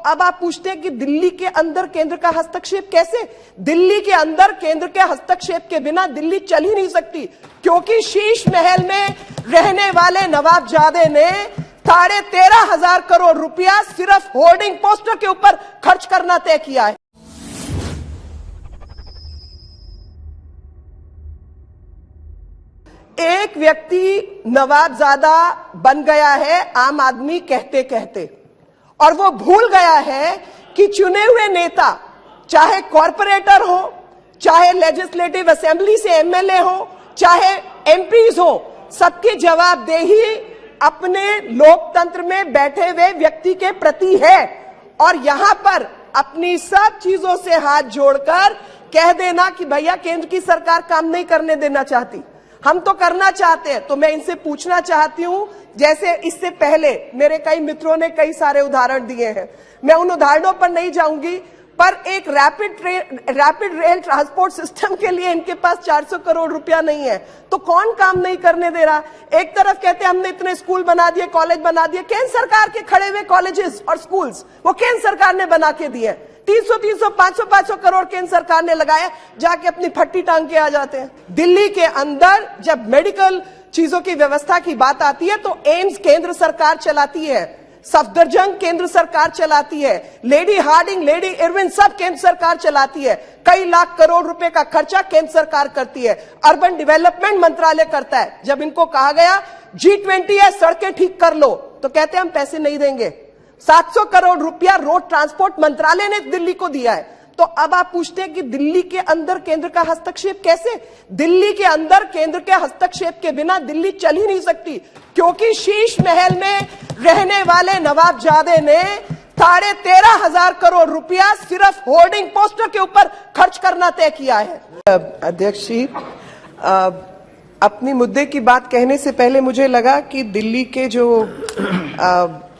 अब आप पूछते हैं कि दिल्ली के अंदर केंद्र का हस्तक्षेप कैसे? दिल्ली के अंदर केंद्र के हस्तक्षेप के बिना दिल्ली चल ही नहीं सकती, क्योंकि शीश महल में रहने वाले नवाबजादे ने 13,500 करोड़ रुपया सिर्फ होर्डिंग पोस्टर के ऊपर खर्च करना तय किया है। एक व्यक्ति नवाबजादा बन गया है आम आदमी कहते कहते, और वो भूल गया है कि चुने हुए नेता, चाहे कॉरपोरेटर हो, चाहे लेजिस्लेटिव असेंबली से एमएलए हो, चाहे एमपीज हो, सबकी जवाबदेही अपने लोकतंत्र में बैठे हुए व्यक्ति के प्रति है। और यहां पर अपनी सब चीजों से हाथ जोड़कर कह देना कि भैया केंद्र की सरकार काम नहीं करने देना चाहती, हम तो करना चाहते हैं। तो मैं इनसे पूछना चाहती हूं, जैसे इससे पहले मेरे कई मित्रों ने कई सारे उदाहरण दिए हैं, मैं उन उदाहरणों पर नहीं जाऊंगी, पर एक रैपिड रेल ट्रांसपोर्ट सिस्टम के लिए इनके पास 400 करोड़ रुपया नहीं है, तो कौन काम नहीं करने दे रहा? एक तरफ कहते हैं हमने इतने स्कूल बना दिए, कॉलेज बना दिए, केंद्र सरकार के खड़े हुए कॉलेजेस और स्कूल्स वो केंद्र सरकार ने बना के दिए। 300, 500 करोड़ केंद्र सरकार ने लगाया, जाके अपनी फट्टी टांग के आ जाते हैं। दिल्ली के अंदर जब मेडिकल चीजों की व्यवस्था की बात आती है तो एम्स केंद्र सरकार चलाती है, सफदरजंग केंद्र सरकार चलाती है, लेडी हार्डिंग, लेडी इरविन सब केंद्र सरकार चलाती है। कई लाख करोड़ रुपए का खर्चा केंद्र सरकार करती है, अर्बन डेवलपमेंट मंत्रालय करता है। जब इनको कहा गया G20 है, सड़कें ठीक कर लो, तो कहते हैं हम पैसे नहीं देंगे। 700 करोड़ रुपया रोड ट्रांसपोर्ट मंत्रालय ने दिल्ली को दिया है। तो अब आप पूछते हैं कि दिल्ली के अंदर केंद्र का हस्तक्षेप कैसे? दिल्ली के अंदर केंद्र के हस्तक्षेप के बिना दिल्ली चल ही नहीं सकती, क्योंकि शीश महल में रहने वाले नवाबजादे ने 13,500 करोड़ रुपया सिर्फ होर्डिंग पोस्टर के ऊपर खर्च करना तय किया है। अध्यक्ष जी, अपनी मुद्दे की बात कहने से पहले मुझे लगा कि दिल्ली के जो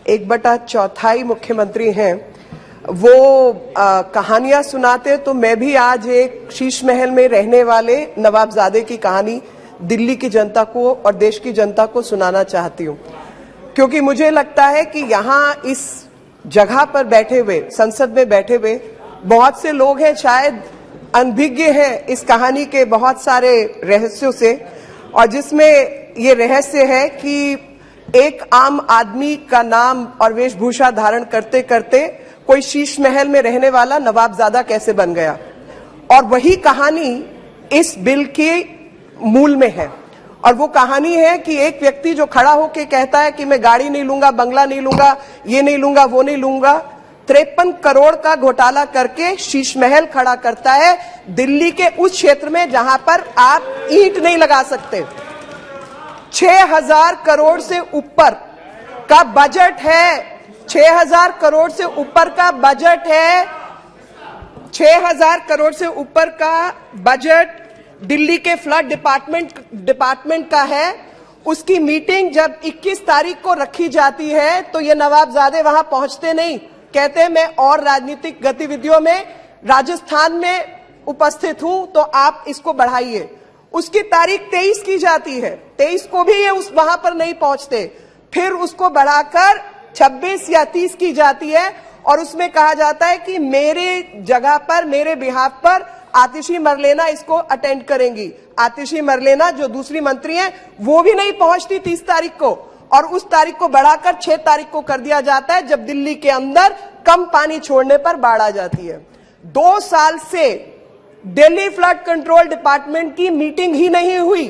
1/4 मुख्यमंत्री हैं वो कहानियां सुनाते, तो मैं भी आज एक शीश महल में रहने वाले नवाबजादे की कहानी दिल्ली की जनता को और देश की जनता को सुनाना चाहती हूं, क्योंकि मुझे लगता है कि यहाँ इस जगह पर बैठे हुए, संसद में बैठे हुए बहुत से लोग हैं शायद अनभिज्ञ हैं इस कहानी के बहुत सारे रहस्यों से, और जिसमें ये रहस्य है कि एक आम आदमी का नाम और वेशभूषा धारण करते करते कोई शीश महल में रहने वाला नवाबजादा कैसे बन गया। और वही कहानी इस बिल के मूल में है, और वो कहानी है कि एक व्यक्ति जो खड़ा होकर कहता है कि मैं गाड़ी नहीं लूंगा, बंगला नहीं लूंगा, ये नहीं लूंगा, वो नहीं लूंगा, 53 करोड़ का घोटाला करके शीश महल खड़ा करता है दिल्ली के उस क्षेत्र में जहां पर आप ईंट नहीं लगा सकते। 6,000 करोड़ से ऊपर का बजट है, 6,000 करोड़ से ऊपर का बजट है, 6,000 करोड़ से ऊपर का बजट दिल्ली के फ्लड डिपार्टमेंट का है। उसकी मीटिंग जब 21 तारीख को रखी जाती है तो ये नवाबजादे वहां पहुंचते नहीं, कहते हैं मैं और राजनीतिक गतिविधियों में राजस्थान में उपस्थित हूं, तो आप इसको बढ़ाइए। उसकी तारीख 23 की जाती है, 23 को भी ये उस वहां पर नहीं पहुंचते, फिर उसको बढ़ाकर 26 या 30 की जाती है, और उसमें कहा जाता है कि मेरे जगह पर, मेरे बिहाफ पर आतिशी मरलेना इसको अटेंड करेंगी। आतिशी मरलेना जो दूसरी मंत्री हैं वो भी नहीं पहुंचती 30 तारीख को, और उस तारीख को बढ़ाकर 6 तारीख को कर दिया जाता है, जब दिल्ली के अंदर कम पानी छोड़ने पर बाढ़ आ जाती है। 2 साल से दिल्ली फ्लड कंट्रोल डिपार्टमेंट की मीटिंग ही नहीं हुई,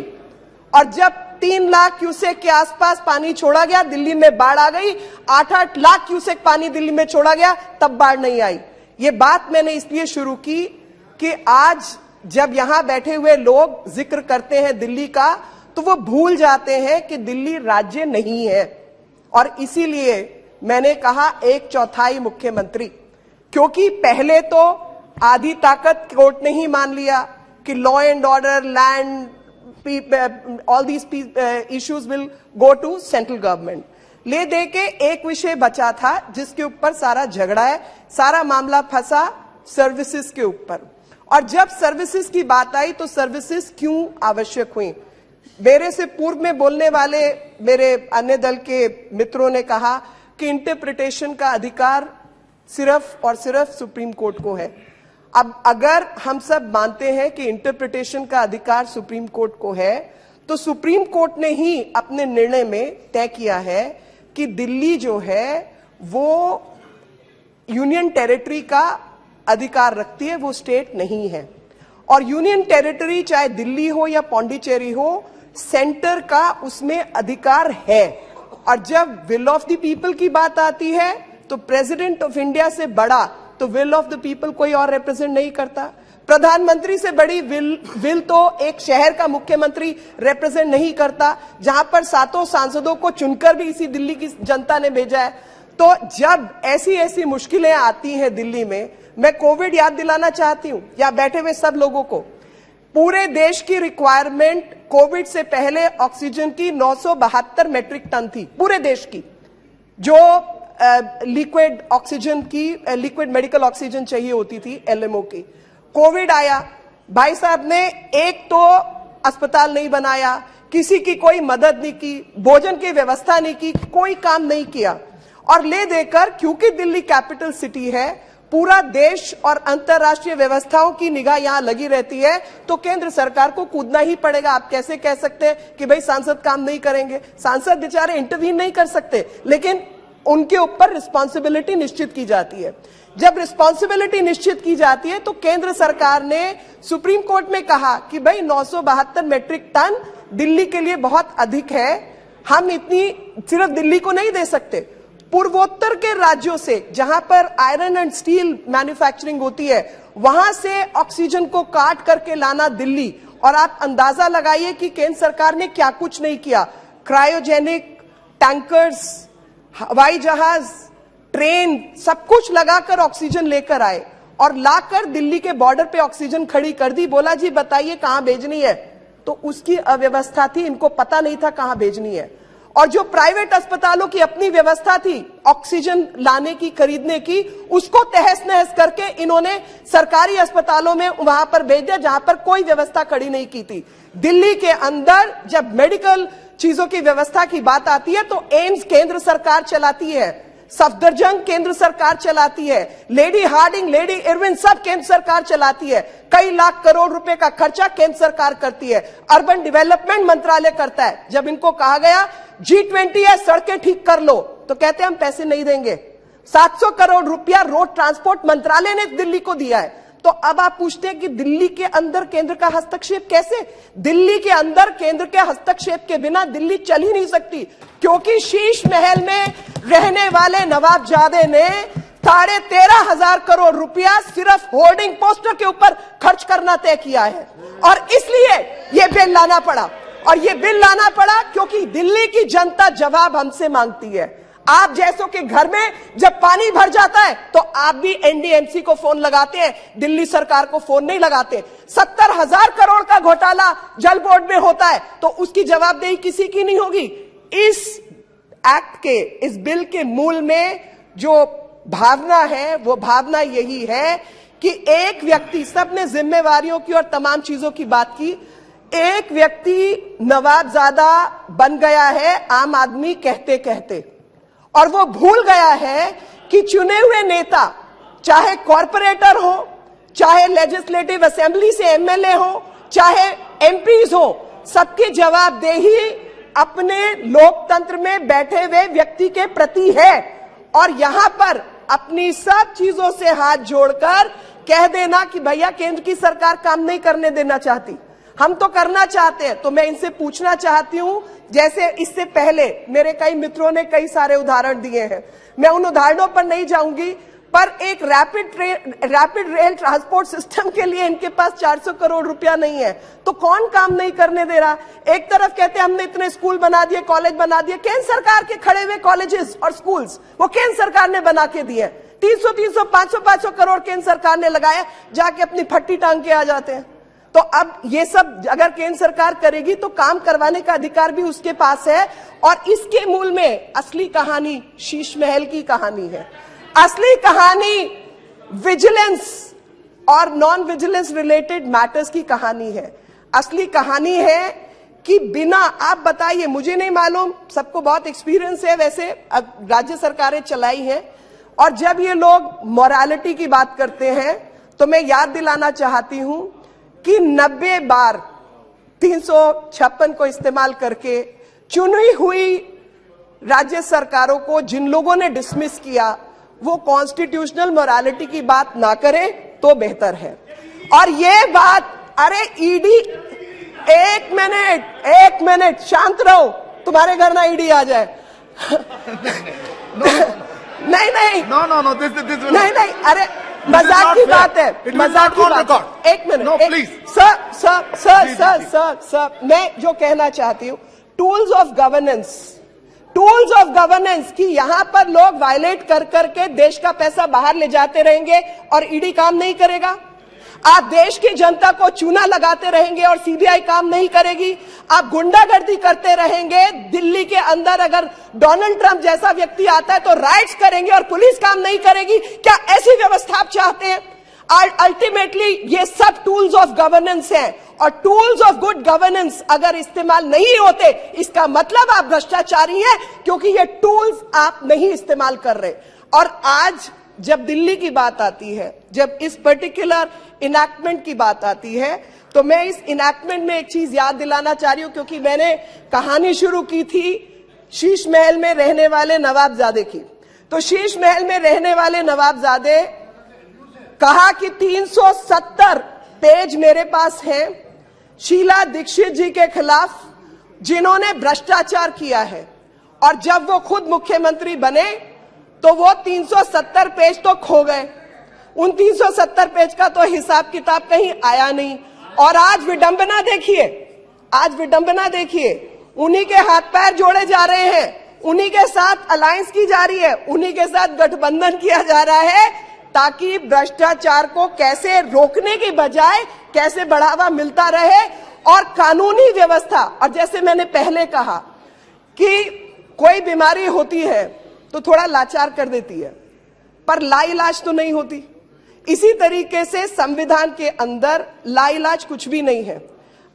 और जब 3 लाख क्यूसेक के आसपास पानी छोड़ा गया, दिल्ली में बाढ़ आ गई। 8-8 लाख क्यूसेक पानी दिल्ली में छोड़ा गया, तब बाढ़ नहीं आई। ये बात मैंने इसलिए शुरू की कि आज जब यहां बैठे हुए लोग जिक्र करते हैं दिल्ली का, तो वो भूल जाते हैं कि दिल्ली राज्य नहीं है। और इसीलिए मैंने कहा 1/4 मुख्यमंत्री, क्योंकि पहले तो आधी ताकत कोर्ट ने ही मान लिया कि law and order, land, all these issues will go to central government. ले दे के एक विषय बचा था जिसके ऊपर सारा झगड़ा है, सारा मामला फंसा सर्विसेज के ऊपर। और जब सर्विसेज की बात आई तो सर्विसेज क्यों आवश्यक हुई? मेरे से पूर्व में बोलने वाले मेरे अन्य दल के मित्रों ने कहा कि इंटरप्रिटेशन का अधिकार सिर्फ और सिर्फ सुप्रीम कोर्ट को है। अब अगर हम सब मानते हैं कि इंटरप्रिटेशन का अधिकार सुप्रीम कोर्ट को है, तो सुप्रीम कोर्ट ने ही अपने निर्णय में तय किया है कि दिल्ली जो है वो यूनियन टेरिटरी का अधिकार रखती है, वो स्टेट नहीं है। और यूनियन टेरिटरी चाहे दिल्ली हो या पौंडीचेरी हो, सेंटर का उसमें अधिकार है। और जब विल ऑफ द पीपल की बात आती है तो प्रेसिडेंट ऑफ इंडिया से बड़ा तो विल ऑफ द पीपल कोई और रिप्रेजेंट नहीं करता। प्रधानमंत्री से बड़ी विल तो एक शहर का मुख्यमंत्री रिप्रेजेंट नहीं करता, जहां पर 7 सांसदों को चुनकर भी इसी दिल्ली की जनता ने भेजा है। तो जब ऐसी ऐसी मुश्किलें आती हैं दिल्ली में, मैं कोविड याद दिलाना चाहती हूं या बैठे हुए सब लोगों को, पूरे देश की रिक्वायरमेंट कोविड से पहले ऑक्सीजन की 972 मेट्रिक टन थी, पूरे देश की, जो लिक्विड ऑक्सीजन की, लिक्विड मेडिकल ऑक्सीजन चाहिए होती थी एलएमओ की। कोविड आया, भाई साहब ने एक तो अस्पताल नहीं बनाया, किसी की कोई मदद नहीं की, भोजन की व्यवस्था नहीं की, कोई काम नहीं किया। और ले देकर, क्योंकि दिल्ली कैपिटल सिटी है, पूरा देश और अंतर्राष्ट्रीय व्यवस्थाओं की निगाह यहां लगी रहती है, तो केंद्र सरकार को कूदना ही पड़ेगा। आप कैसे कह सकते हैं कि भाई सांसद काम नहीं करेंगे? सांसद बेचारे इंटरवीन नहीं कर सकते, लेकिन उनके ऊपर रिस्पॉन्सिबिलिटी निश्चित की जाती है। जब रिस्पॉन्सिबिलिटी निश्चित की जाती है तो केंद्र सरकार ने सुप्रीम कोर्ट में कहा कि भाई 972 मैट्रिक टन दिल्ली के लिए बहुत अधिक है, हम इतनी सिर्फ दिल्ली को नहीं दे सकते, पूर्वोत्तर के राज्यों से जहां पर आयरन एंड स्टील मैन्युफैक्चरिंग होती है, वहां से ऑक्सीजन को काट करके लाना दिल्ली। और आप अंदाजा लगाइए कि केंद्र सरकार ने क्या कुछ नहीं किया। क्रायोजेनिक टैंकर्स, हवाई जहाज, ट्रेन, सब कुछ लगाकर ऑक्सीजन लेकर आए और लाकर दिल्ली के बॉर्डर पे ऑक्सीजन खड़ी कर दी। बोला जी बताइए कहां भेजनी है, तो उसकी अव्यवस्था थी, इनको पता नहीं था कहां भेजनी है। और जो प्राइवेट अस्पतालों की अपनी व्यवस्था थी ऑक्सीजन लाने की, खरीदने की, उसको तहस नहस करके इन्होंने सरकारी अस्पतालों में वहां पर भेज दिया जहां पर कोई व्यवस्था खड़ी नहीं की थी। दिल्ली के अंदर जब मेडिकल चीजों की व्यवस्था की बात आती है तो एम्स केंद्र सरकार चलाती है, सफदरजंग केंद्र सरकार चलाती है, लेडी हार्डिंग, लेडी इरविन सब केंद्र सरकार चलाती है। कई लाख करोड़ रुपए का खर्चा केंद्र सरकार करती है, अर्बन डेवलपमेंट मंत्रालय करता है। जब इनको कहा गया G20 है, सड़कें ठीक कर लो, तो कहते हैं हम पैसे नहीं देंगे। 700 करोड़ रुपया रोड ट्रांसपोर्ट मंत्रालय ने दिल्ली को दिया है। तो अब आप पूछते हैं कि दिल्ली के अंदर केंद्र का हस्तक्षेप कैसे? दिल्ली के अंदर केंद्र के हस्तक्षेप के बिना दिल्ली चल ही नहीं सकती, क्योंकि शीश महल में रहने वाले नवाबजादे ने 13,500 करोड़ रुपया सिर्फ होर्डिंग पोस्टर के ऊपर खर्च करना तय किया है। और इसलिए यह बिल लाना पड़ा, और यह बिल लाना पड़ा क्योंकि दिल्ली की जनता जवाब हमसे मांगती है। आप जैसों के घर में जब पानी भर जाता है तो आप भी एनडीएमसी को फोन लगाते हैं, दिल्ली सरकार को फोन नहीं लगाते। 70,000 करोड़ का घोटाला जल बोर्ड में होता है तो उसकी जवाबदेही किसी की नहीं होगी। इस एक्ट के, इस बिल के मूल में जो भावना है वो भावना यही है कि एक व्यक्ति, सबने जिम्मेवारियों की और तमाम चीजों की बात की, एक व्यक्ति नवाबजादा बन गया है आम आदमी कहते कहते, और वो भूल गया है कि चुने हुए नेता, चाहे कॉरपोरेटर हो, चाहे लेजिस्लेटिव असेंबली से एमएलए हो, चाहे एमपीज हो, सबकी जवाबदेही अपने लोकतंत्र में बैठे हुए व्यक्ति के प्रति है। और यहां पर अपनी सब चीजों से हाथ जोड़कर कह देना कि भैया केंद्र की सरकार काम नहीं करने देना चाहती, हम तो करना चाहते हैं। तो मैं इनसे पूछना चाहती हूं, जैसे इससे पहले मेरे कई मित्रों ने कई सारे उदाहरण दिए हैं, मैं उन उदाहरणों पर नहीं जाऊंगी, पर एक रैपिड रेल ट्रांसपोर्ट सिस्टम के लिए इनके पास 400 करोड़ रुपया नहीं है, तो कौन काम नहीं करने दे रहा? एक तरफ कहते हैं हमने इतने स्कूल बना दिए, कॉलेज बना दिए, केंद्र सरकार के खड़े हुए कॉलेजेस और स्कूल्स वो केंद्र सरकार ने बना के दिए। 300 500 करोड़ केंद्र सरकार ने लगाया, जाके अपनी फट्टी टांग के आ जाते हैं। तो अब ये सब अगर केंद्र सरकार करेगी तो काम करवाने का अधिकार भी उसके पास है। और इसके मूल में असली कहानी शीश महल की कहानी है। असली कहानी विजिलेंस और नॉन विजिलेंस रिलेटेड मैटर्स की कहानी है। असली कहानी है कि बिना, आप बताइए, मुझे नहीं मालूम, सबको बहुत एक्सपीरियंस है वैसे, अब राज्य सरकारें चलाई हैं, और जब ये लोग मोरालिटी की बात करते हैं तो मैं याद दिलाना चाहती हूं कि 90 बार 356 को इस्तेमाल करके चुनी हुई राज्य सरकारों को जिन लोगों ने डिसमिस किया वो कॉन्स्टिट्यूशनल मोरालिटी की बात ना करें तो बेहतर है। और ये बात, अरे ईडी, एक मिनट शांत रहो, तुम्हारे घर ना ईडी आ जाए। नहीं, नहीं, अरे मजाक की बात है, मजाक की बात। एक मिनट, सर, मैं जो कहना चाहती हूँ, टूल्स ऑफ गवर्नेंस कि यहां पर लोग वायलेट कर करके देश का पैसा बाहर ले जाते रहेंगे और ईडी काम नहीं करेगा। आप देश की जनता को चूना लगाते रहेंगे और सीबीआई काम नहीं करेगी। आप गुंडागर्दी करते रहेंगे। दिल्ली के अंदर अगर डोनाल्ड ट्रंप जैसा व्यक्ति आता है तो राइट्स करेंगे और पुलिस काम नहीं करेगी। क्या ऐसी व्यवस्था आप चाहते हैं? अल्टीमेटली ये सब टूल्स ऑफ गवर्नेंस हैं और टूल्स ऑफ गुड गवर्नेंस अगर इस्तेमाल नहीं होते इसका मतलब आप भ्रष्टाचारी हैं, क्योंकि ये टूल्स आप नहीं इस्तेमाल कर रहे। और आज जब दिल्ली की बात आती है, जब इस पर्टिकुलर इनैक्टमेंट की बात आती है, तो मैं इस इनैक्टमेंट में एक चीज याद दिलाना चाह रही हूं, क्योंकि मैंने कहानी शुरू की थी शीश महल में रहने वाले नवाबजादे की। तो शीश महल में रहने वाले नवाबजादे कहा कि 370 पेज मेरे पास हैं शीला दीक्षित जी के खिलाफ जिन्होंने भ्रष्टाचार किया है, और जब वो खुद मुख्यमंत्री बने तो वो 370 पेज तो खो गए। उन 370 पेज का तो हिसाब किताब कहीं आया नहीं। और आज विडंबना देखिए, उन्हीं के हाथ पैर जोड़े जा रहे हैं, उन्हीं के साथ अलायंस की जा रही है, उन्हीं के साथ गठबंधन किया जा रहा है, ताकि भ्रष्टाचार को कैसे रोकने की बजाय कैसे बढ़ावा मिलता रहे। और कानूनी व्यवस्था, और जैसे मैंने पहले कहा कि कोई बीमारी होती है तो थोड़ा लाचार कर देती है, पर लाइलाज तो नहीं होती। इसी तरीके से संविधान के अंदर लाइलाज कुछ भी नहीं है।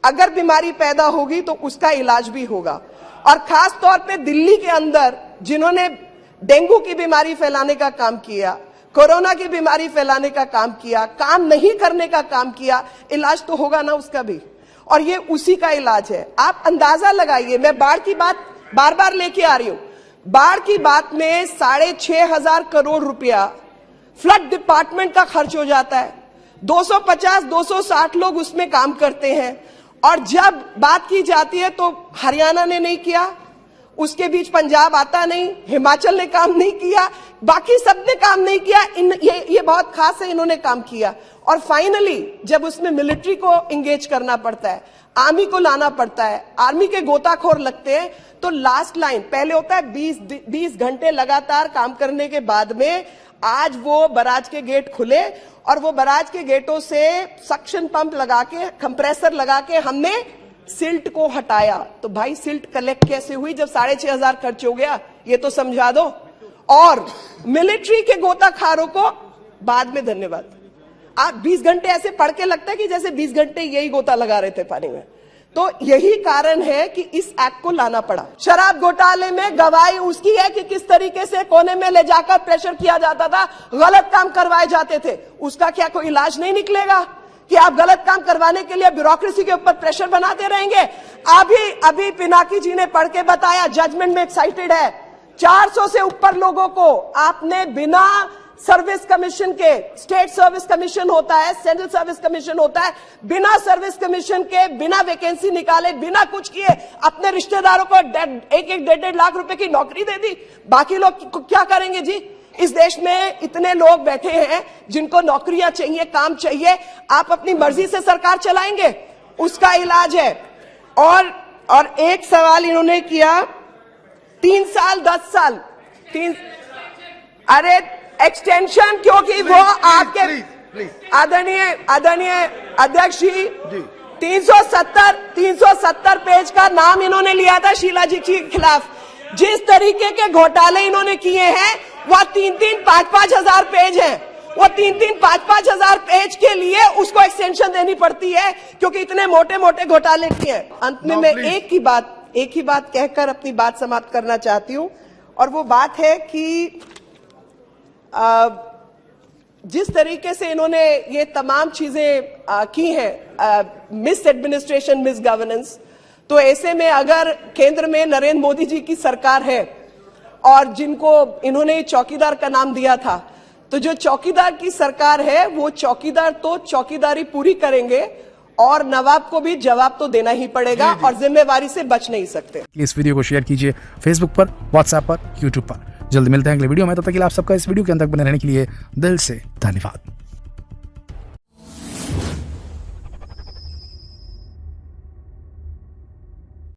अगर बीमारी पैदा होगी तो उसका इलाज भी होगा। और खास तौर पे दिल्ली के अंदर जिन्होंने डेंगू की बीमारी फैलाने का काम किया, कोरोना की बीमारी फैलाने का काम किया, काम नहीं करने का काम किया, इलाज तो होगा ना उसका भी। और ये उसी का इलाज है। आप अंदाजा लगाइए, मैं बाढ़ की बात बार बार लेके आ रही हूं। बाढ़ की बात में 6,500 करोड़ रुपया फ्लड डिपार्टमेंट का खर्च हो जाता है। 250-260 लोग उसमें काम करते हैं। और जब बात की जाती है तो हरियाणा ने नहीं किया, उसके बीच पंजाब आता नहीं, हिमाचल ने काम नहीं किया, बाकी सबने काम नहीं किया। ये बहुत खास है, इन्होंने काम किया। और फाइनली जब उसमें मिलिट्री को एंगेज करना पड़ता है, आर्मी को लाना पड़ता है, आर्मी के गोताखोर लगते हैं, तो लास्ट लाइन पहले होता है 20 घंटे लगातार काम करने के बाद में आज वो बराज के गेट खुले और वो बराज के गेटों से सक्शन पंप लगा के, कंप्रेसर लगा के हमने सिल्ट को हटाया। तो भाई सिल्ट कलेक्ट कैसे हुई जब 6,500 खर्च हो गया, ये तो समझा दो। और मिलिट्री के गोताखारों को बाद में धन्यवाद। आप 20 घंटे ऐसे पढ़ के लगता है कि जैसे 20 घंटे यही गोता लगा रहे थे पानी में। तो यही कारण है कि इस एक्ट को लाना पड़ा। शराब घोटाले में गवाही उसकी है कि किस तरीके से कोने में ले जाकर प्रेशर किया जाता था, गलत काम करवाए जाते थे। उसका क्या कोई इलाज नहीं निकलेगा कि आप गलत काम करवाने के लिए ब्यूरोक्रेसी के ऊपर प्रेशर बनाते रहेंगे? अभी पिनाकी जी ने पढ़ के बताया, जजमेंट में एक्साइटेड है। 400 से ऊपर लोगों को आपने बिना सर्विस कमीशन के, स्टेट सर्विस कमीशन होता है, सेंट्रल सर्विस कमीशन होता है, बिना सर्विस कमीशन के, बिना वैकेंसी निकाले, बिना कुछ किए अपने रिश्तेदारों को 1-1.5 लाख रुपए की नौकरी दे दी। बाकी लोग क्या करेंगे जी? इस देश में इतने लोग बैठे हैं जिनको नौकरियां चाहिए, काम चाहिए। आप अपनी मर्जी से सरकार चलाएंगे? उसका इलाज है। और एक सवाल इन्होंने किया, 3 साल 10 साल, अरे एक्सटेंशन, क्योंकि वो आपके आदरणीय अध्यक्ष जी 370 पेज का नाम इन्होंने लिया था शीला जी के खिलाफ। जिस तरीके के घोटाले इन्होंने किए हैं वह 3-3, 5-5 हजार पेज हैं। वो 3-3, 5-5 हजार पेज के लिए उसको एक्सटेंशन देनी पड़ती है, क्योंकि इतने मोटे मोटे घोटाले किए हैं। अंत में मैं एक ही बात कहकर अपनी बात समाप्त करना चाहती हूं, और वो बात है कि जिस तरीके से इन्होंने ये तमाम चीजें की हैं, मिस एडमिनिस्ट्रेशन, मिस गवर्नेंस, तो ऐसे में अगर केंद्र में नरेंद्र मोदी जी की सरकार है और जिनको इन्होंने चौकीदार का नाम दिया था, तो जो चौकीदार की सरकार है वो चौकीदार तो चौकीदारी पूरी करेंगे और नवाब को भी जवाब तो देना ही पड़ेगा और जिम्मेवारी से बच नहीं सकते। इस वीडियो को शेयर कीजिए फेसबुक पर, व्हाट्सएप पर, यूट्यूब पर। जल्द मिलते हैं अगले वीडियो में, तब तक के लिए आप सबका इस वीडियो के अंत तक बने रहने के लिए दिल से धन्यवाद।